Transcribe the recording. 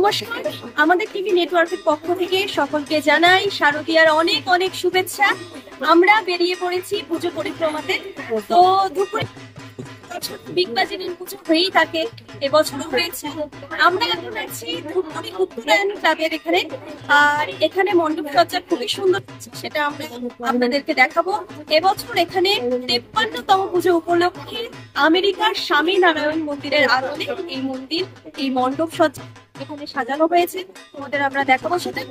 নমস্কার, আমাদের টিভি নেটওয়ার্কের পক্ষ থেকে সকলকে জানাই শারদীয়ার অনেক অনেক শুভেচ্ছা। আমরা বেরিয়ে পড়েছি পুজো পরিক্রমাতে। তো দুপুরে বিগ বাজারের পুজো হয়েই থাকে, এবছরও হয়েছে। আমরা এখন আছি ধূপগুড়ি উত্তরায়ণ ক্লাবের এখানে, আর এখানে মণ্ডপ সজ্জা খুবই সুন্দর, সেটা আমরা আপনাদেরকে দেখাবো। এবছর এখানে 53তম পুজো উপলক্ষে আমেরিকার স্বামীনারায়ণ মন্দিরের আদলে এই মণ্ডপ সজ্জা এখানে সাজানো হয়েছে। তোমাদের আমরা দেখাবো সেটা।